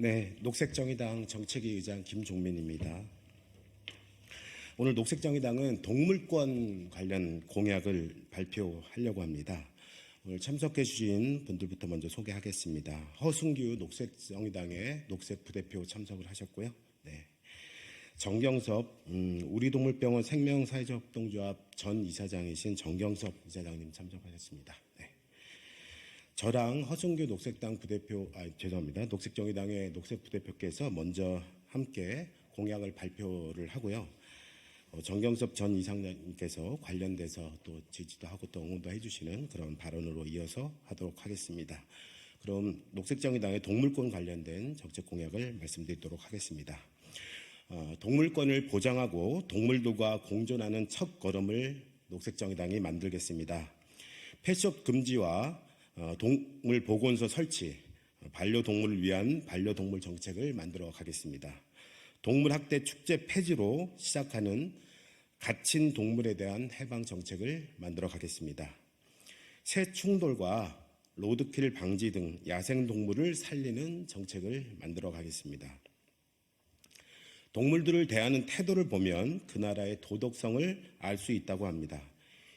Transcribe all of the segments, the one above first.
네, 녹색정의당 정책위 의장 김종민입니다. 오늘 녹색정의당은 동물권 관련 공약을 발표하려고 합니다. 오늘 참석해 주신 분들부터 먼저 소개하겠습니다. 허순규 녹색정의당의 녹색부대표 참석을 하셨고요. 네. 정경섭 우리동물병원 생명사회자협동조합 전 이사장이신 정경섭 이사장님 참석하셨습니다. 네. 저랑 허순규 녹색정의당의 녹색부대표께서 먼저 함께 공약을 발표를 하고요. 정경섭 전 이사장님께서 관련돼서 또 지지도 하고 또 응원도 해주시는 그런 발언으로 이어서 하도록 하겠습니다. 그럼 녹색정의당의 동물권 관련된 정책 공약을 말씀드리도록 하겠습니다. 동물권을 보장하고 동물들과 공존하는 첫걸음을 녹색정의당이 만들겠습니다. 펫숍 금지와 동물 보건소 설치, 반려동물을 위한 반려동물 정책을 만들어 가겠습니다. 동물학대 축제 폐지로 시작하는 갇힌 동물에 대한 해방 정책을 만들어 가겠습니다. 새 충돌과 로드킬 방지 등 야생동물을 살리는 정책을 만들어 가겠습니다. 동물들을 대하는 태도를 보면 그 나라의 도덕성을 알 수 있다고 합니다.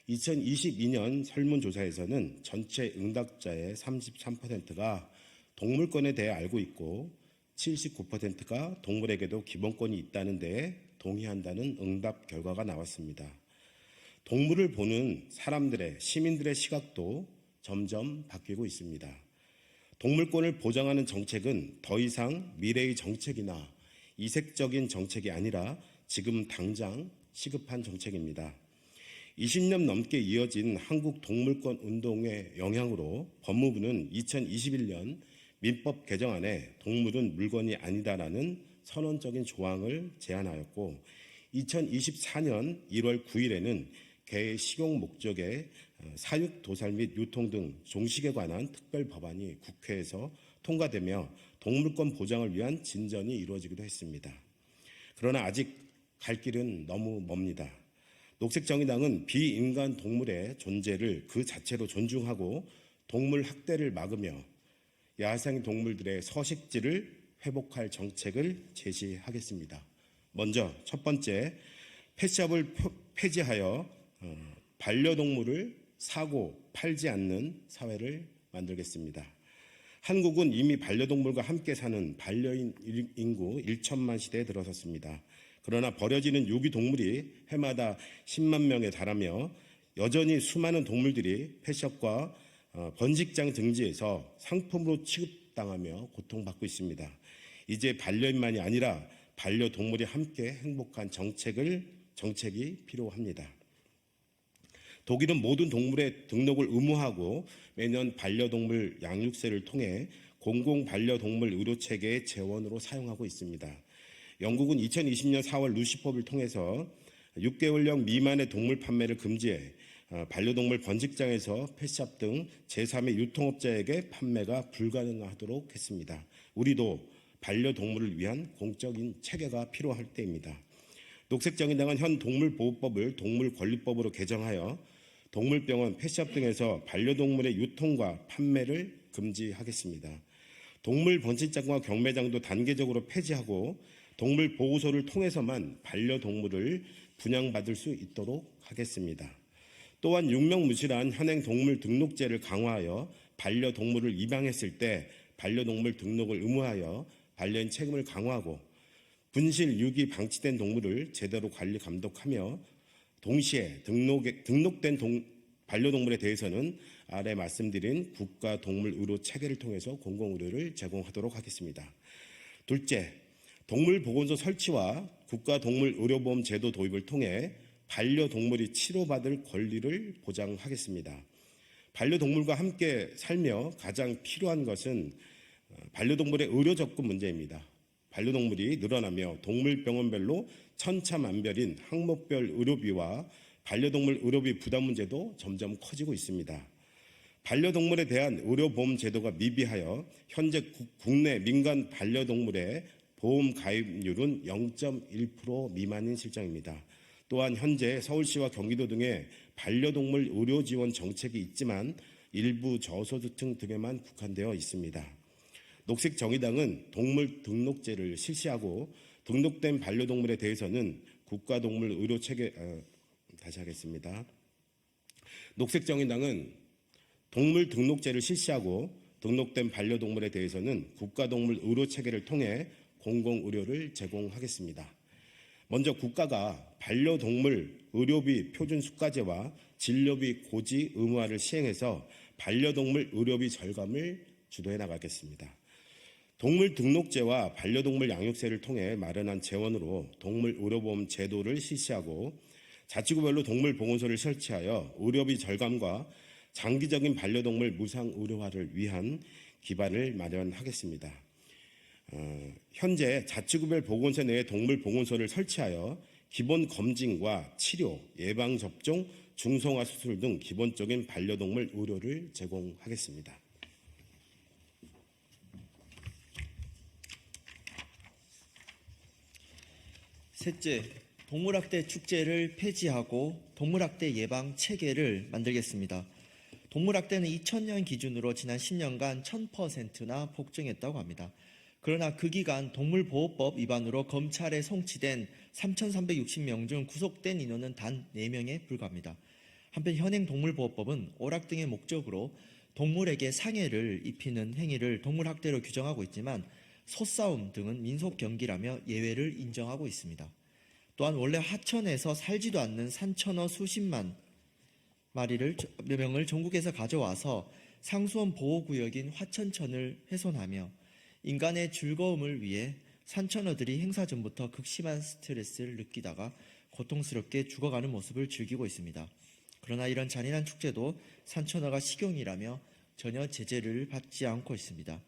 2022년 설문조사에서는 전체 응답자의 33%가 동물권에 대해 알고 있고 79%가 동물에게도 기본권이 있다는 데에 동의한다는 응답 결과가 나왔습니다. 동물을 보는 사람들의, 시민들의 시각도 점점 바뀌고 있습니다. 동물권을 보장하는 정책은 더 이상 미래의 정책이나 이색적인 정책이 아니라 지금 당장 시급한 정책입니다. 20년 넘게 이어진 한국 동물권 운동의 영향으로 법무부는 2021년 민법 개정안에 동물은 물건이 아니다라는 선언적인 조항을 제안하였고 2024년 1월 9일에는 개의 식용 목적의 사육, 도살 및 유통 등 종식에 관한 특별 법안이 국회에서 통과되며 동물권 보장을 위한 진전이 이루어지기도 했습니다. 그러나 아직 갈 길은 너무 멉니다. 녹색정의당은 비인간 동물의 존재를 그 자체로 존중하고 동물 학대를 막으며 야생 동물들의 서식지를 회복할 정책을 제시하겠습니다. 먼저 첫 번째, 펫샵을 폐지하여 반려동물을 사고 팔지 않는 사회를 만들겠습니다. 한국은 이미 반려동물과 함께 사는 반려인 인구 1천만 시대에 들어섰습니다. 그러나 버려지는 유기동물이 해마다 10만 명에 달하며 여전히 수많은 동물들이 펫숍과 번식장 등지에서 상품으로 취급당하며 고통받고 있습니다. 이제 반려인만이 아니라 반려동물이 함께 행복한 정책이 필요합니다. 독일은 모든 동물의 등록을 의무하고 매년 반려동물 양육세를 통해 공공반려동물 의료체계의 재원으로 사용하고 있습니다. 영국은 2020년 4월 루시법을 통해서 6개월령 미만의 동물 판매를 금지해 반려동물 번식장에서 펫샵 등 제3의 유통업자에게 판매가 불가능하도록 했습니다. 우리도 반려동물을 위한 공적인 체계가 필요할 때입니다. 녹색정의당은 현 동물보호법을 동물권리법으로 개정하여 동물병원, 펫샵 등에서 반려동물의 유통과 판매를 금지하겠습니다. 동물 번식장과 경매장도 단계적으로 폐지하고 동물보호소를 통해서만 반려동물을 분양받을 수 있도록 하겠습니다. 또한 유명무실한 현행 동물 등록제를 강화하여 반려동물을 입양했을 때 반려동물 등록을 의무하여 반려인 책임을 강화하고 분실, 유기, 방치된 동물을 제대로 관리, 감독하며 동시에 등록된 반려동물에 대해서는 아래 말씀드린 국가동물의료 체계를 통해서 공공의료를 제공하도록 하겠습니다. 둘째, 동물보건소 설치와 국가동물의료보험 제도 도입을 통해 반려동물이 치료받을 권리를 보장하겠습니다. 반려동물과 함께 살며 가장 필요한 것은 반려동물의 의료 접근 문제입니다. 반려동물이 늘어나며 동물병원별로 천차만별인 항목별 의료비와 반려동물 의료비 부담 문제도 점점 커지고 있습니다. 반려동물에 대한 의료보험 제도가 미비하여 현재 국내 민간 반려동물의 보험 가입률은 0.1% 미만인 실정입니다. 또한 현재 서울시와 경기도 등의 반려동물 의료 지원 정책이 있지만 일부 저소득층 등에만 국한되어 있습니다. 녹색정의당은 동물 등록제를 실시하고 등록된 반려동물에 대해서는 국가동물 의료체계 다시 하겠습니다. 녹색정의당은 동물 등록제를 실시하고 등록된 반려동물에 대해서는 국가동물 의료체계를 통해 공공의료를 제공하겠습니다. 먼저 국가가 반려동물 의료비 표준수가제와 진료비 고지 의무화를 시행해서 반려동물 의료비 절감을 주도해 나가겠습니다. 동물 등록제와 반려동물 양육세를 통해 마련한 재원으로 동물 의료보험 제도를 실시하고 자치구별로 동물 보건소를 설치하여 의료비 절감과 장기적인 반려동물 무상 의료화를 위한 기반을 마련하겠습니다. 현재 자치구별 보건소 내에 동물 보건소를 설치하여 기본 검진과 치료, 예방 접종, 중성화 수술 등 기본적인 반려동물 의료를 제공하겠습니다. 셋째, 동물학대 축제를 폐지하고 동물학대 예방 체계를 만들겠습니다. 동물학대는 2000년 기준으로 지난 10년간 1000%나 폭증했다고 합니다. 그러나 그 기간 동물보호법 위반으로 검찰에 송치된 3,360명 중 구속된 인원은 단 4명에 불과합니다. 한편 현행 동물보호법은 오락 등의 목적으로 동물에게 상해를 입히는 행위를 동물학대로 규정하고 있지만 소싸움 등은 민속경기라며 예외를 인정하고 있습니다. 또한 원래 하천에서 살지도 않는 산천어 수십만 명을 전국에서 가져와서 상수원 보호구역인 화천천을 훼손하며 인간의 즐거움을 위해 산천어들이 행사 전부터 극심한 스트레스를 느끼다가 고통스럽게 죽어가는 모습을 즐기고 있습니다. 그러나 이런 잔인한 축제도 산천어가 식용이라며 전혀 제재를 받지 않고 있습니다.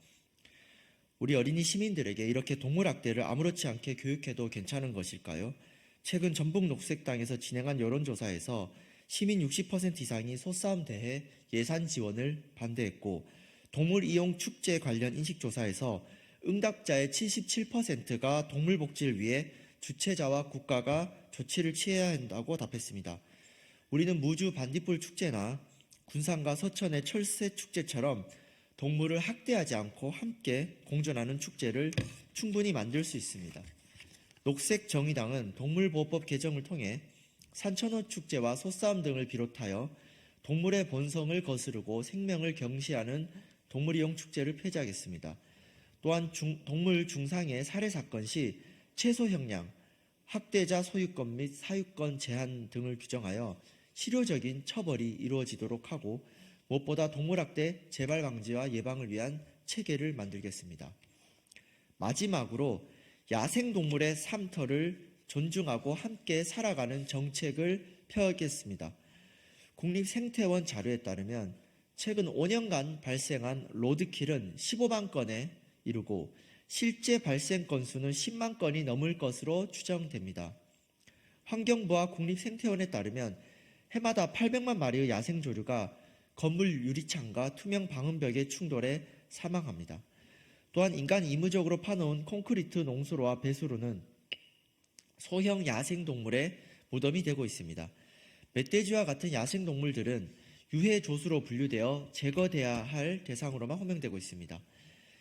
우리 어린이 시민들에게 이렇게 동물학대를 아무렇지 않게 교육해도 괜찮은 것일까요? 최근 전북녹색당에서 진행한 여론조사에서 시민 60% 이상이 소싸움 대회 예산 지원을 반대했고 동물 이용 축제 관련 인식조사에서 응답자의 77%가 동물 복지를 위해 주최자와 국가가 조치를 취해야 한다고 답했습니다. 우리는 무주 반딧불 축제나 군산과 서천의 철새 축제처럼 동물을 학대하지 않고 함께 공존하는 축제를 충분히 만들 수 있습니다. 녹색정의당은 동물보호법 개정을 통해 산천어 축제와 소싸움 등을 비롯하여 동물의 본성을 거스르고 생명을 경시하는 동물이용 축제를 폐지하겠습니다. 또한 동물 중상해 살해 사건 시 최소형량, 학대자 소유권 및 사유권 제한 등을 규정하여 실효적인 처벌이 이루어지도록 하고 무엇보다 동물학대 재발 방지와 예방을 위한 체계를 만들겠습니다. 마지막으로 야생동물의 삶터를 존중하고 함께 살아가는 정책을 펴겠습니다. 국립생태원 자료에 따르면 최근 5년간 발생한 로드킬은 15만 건에 이르고 실제 발생 건수는 10만 건이 넘을 것으로 추정됩니다. 환경부와 국립생태원에 따르면 해마다 800만 마리의 야생조류가 건물 유리창과 투명 방음벽에 충돌해 사망합니다. 또한 인간이 의무적으로 파놓은 콘크리트 농수로와 배수로는 소형 야생동물의 무덤이 되고 있습니다. 멧돼지와 같은 야생동물들은 유해조수로 분류되어 제거돼야 할 대상으로만 호명되고 있습니다.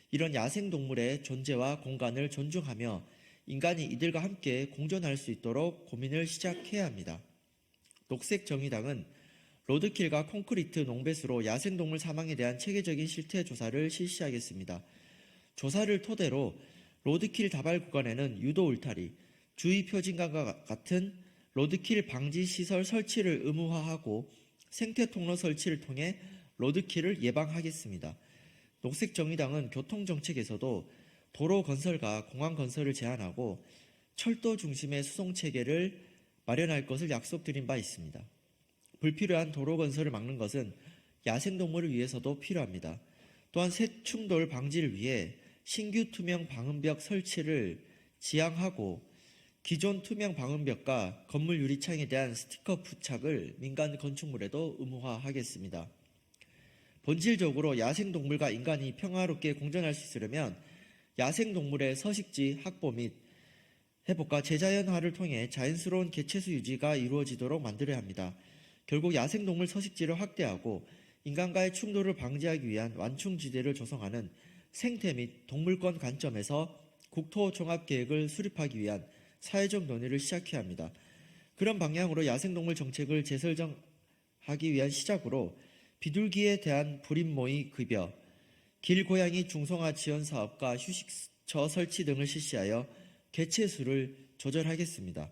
이런 야생동물의 존재와 공간을 존중하며 인간이 이들과 함께 공존할 수 있도록 고민을 시작해야 합니다. 녹색정의당은 로드킬과 콘크리트 농배수로 야생동물 사망에 대한 체계적인 실태조사를 실시하겠습니다. 조사를 토대로 로드킬 다발 구간에는 유도 울타리, 주의 표징관과 같은 로드킬 방지 시설 설치를 의무화하고 생태통로 설치를 통해 로드킬을 예방하겠습니다. 녹색정의당은 교통정책에서도 도로 건설과 공항 건설을 제한하고 철도 중심의 수송체계를 마련할 것을 약속드린 바 있습니다. 불필요한 도로 건설을 막는 것은 야생동물을 위해서도 필요합니다. 또한 새충돌 방지를 위해 신규 투명 방음벽 설치를 지향하고 기존 투명 방음벽과 건물 유리창에 대한 스티커 부착을 민간 건축물에도 의무화하겠습니다. 본질적으로 야생동물과 인간이 평화롭게 공존할 수 있으려면 야생동물의 서식지 확보 및 회복과 재자연화를 통해 자연스러운 개체수 유지가 이루어지도록 만들어야 합니다. 결국 야생동물 서식지를 확대하고 인간과의 충돌을 방지하기 위한 완충지대를 조성하는 생태 및 동물권 관점에서 국토 종합계획을 수립하기 위한 사회적 논의를 시작해야 합니다. 그런 방향으로 야생동물 정책을 재설정하기 위한 시작으로 비둘기에 대한 불임모의 급여, 길고양이 중성화 지원 사업과 휴식처 설치 등을 실시하여 개체수를 조절하겠습니다.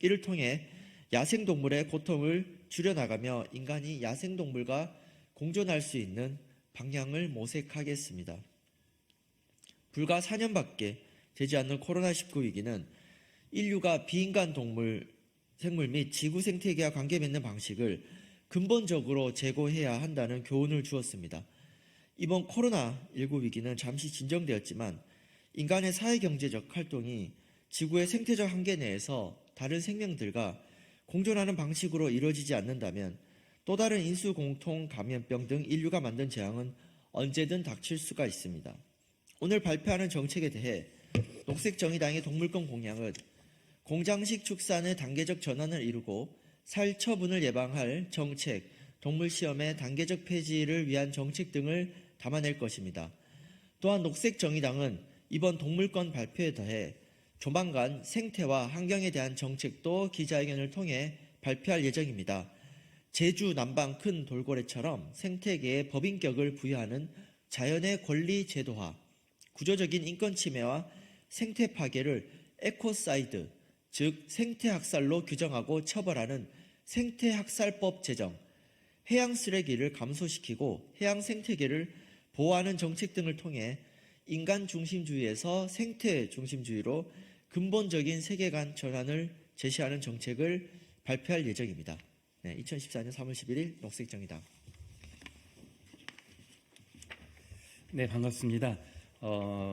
이를 통해 야생동물의 고통을 줄여나가며 인간이 야생동물과 공존할 수 있는 방향을 모색하겠습니다. 불과 4년밖에 되지 않는 코로나19 위기는 인류가 비인간 생물 및 지구 생태계와 관계 맺는 방식을 근본적으로 재고해야 한다는 교훈을 주었습니다. 이번 코로나19 위기는 잠시 진정되었지만 인간의 사회경제적 활동이 지구의 생태적 한계 내에서 다른 생명들과 공존하는 방식으로 이루어지지 않는다면 또 다른 인수공통 감염병 등 인류가 만든 재앙은 언제든 닥칠 수가 있습니다. 오늘 발표하는 정책에 대해 녹색정의당의 동물권 공약은 공장식 축산의 단계적 전환을 이루고 살처분을 예방할 정책, 동물시험의 단계적 폐지를 위한 정책 등을 담아낼 것입니다. 또한 녹색정의당은 이번 동물권 발표에 더해 조만간 생태와 환경에 대한 정책도 기자회견을 통해 발표할 예정입니다. 제주 남방 큰 돌고래처럼 생태계에 법인격을 부여하는 자연의 권리 제도화, 구조적인 인권 침해와 생태 파괴를 에코사이드, 즉 생태학살로 규정하고 처벌하는 생태학살법 제정, 해양 쓰레기를 감소시키고 해양 생태계를 보호하는 정책 등을 통해 인간 중심주의에서 생태 중심주의로 근본적인 세계관 전환을 제시하는 정책을 발표할 예정입니다. 2014년 3월 11일 녹색정의당. 네, 반갑습니다.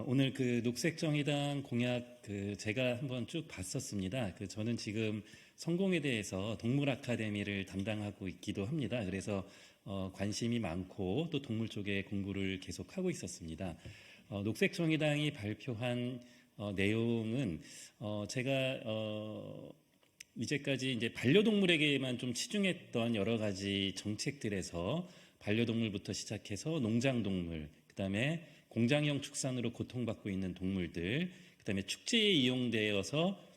오늘 그 녹색정의당 공약 제가 한번 쭉 봤었습니다. 저는 지금 성공에 대해서 동물 아카데미를 담당하고 있기도 합니다. 그래서 관심이 많고 또 동물 쪽에 공부를 계속하고 있었습니다. 녹색정의당이 발표한 내용은 제가 이제까지 이제 반려동물에게만 좀 치중했던 여러 가지 정책들에서 반려동물부터 시작해서 농장동물, 그다음에 공장형 축산으로 고통받고 있는 동물들, 그다음에 축제에 이용되어서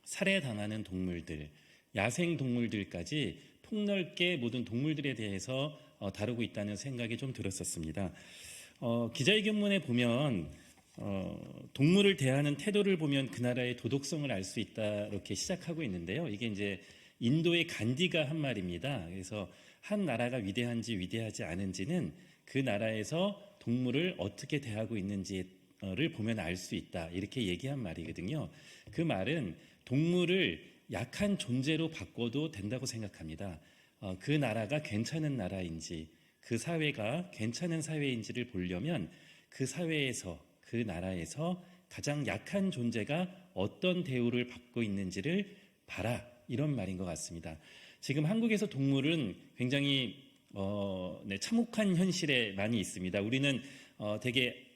살해당하는 동물들, 야생 동물들까지 폭넓게 모든 동물들에 대해서 다루고 있다는 생각이 좀 들었었습니다. 기자회견문에 보면 동물을 대하는 태도를 보면 그 나라의 도덕성을 알 수 있다 이렇게 시작하고 있는데요. 이게 이제 인도의 간디가 한 말입니다. 그래서 한 나라가 위대한지 위대하지 않은지는 그 나라에서 동물을 어떻게 대하고 있는지를 보면 알 수 있다 이렇게 얘기한 말이거든요. 그 말은 동물을 약한 존재로 바꿔도 된다고 생각합니다. 그 나라가 괜찮은 나라인지 그 사회가 괜찮은 사회인지를 보려면 그 사회에서 그 나라에서 가장 약한 존재가 어떤 대우를 받고 있는지를 봐라 이런 말인 것 같습니다. 지금 한국에서 동물은 굉장히 참혹한 현실에 많이 있습니다. 우리는 되게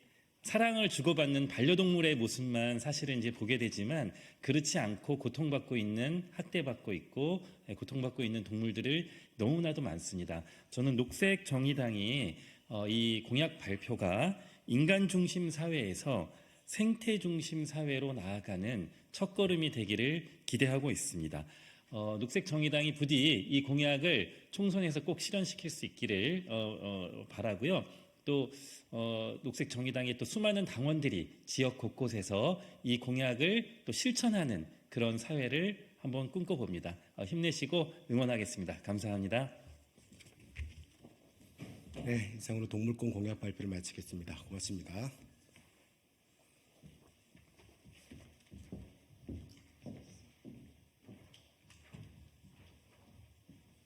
사랑을 주고받는 반려동물의 모습만 사실은 이제 보게 되지만 그렇지 않고 고통받고 있는 학대받고 있고 고통받고 있는 동물들을 너무나도 많습니다. 저는 녹색정의당이 이 공약 발표가 인간 중심 사회에서 생태 중심 사회로 나아가는 첫걸음이 되기를 기대하고 있습니다. 녹색정의당이 부디 이 공약을 총선에서 꼭 실현시킬 수 있기를 바라고요. 또 녹색정의당의 또 수많은 당원들이 지역 곳곳에서 이 공약을 또 실천하는 그런 사회를 한번 꿈꿔봅니다. 힘내시고 응원하겠습니다. 감사합니다. 네, 이상으로 동물권 공약 발표를 마치겠습니다. 고맙습니다.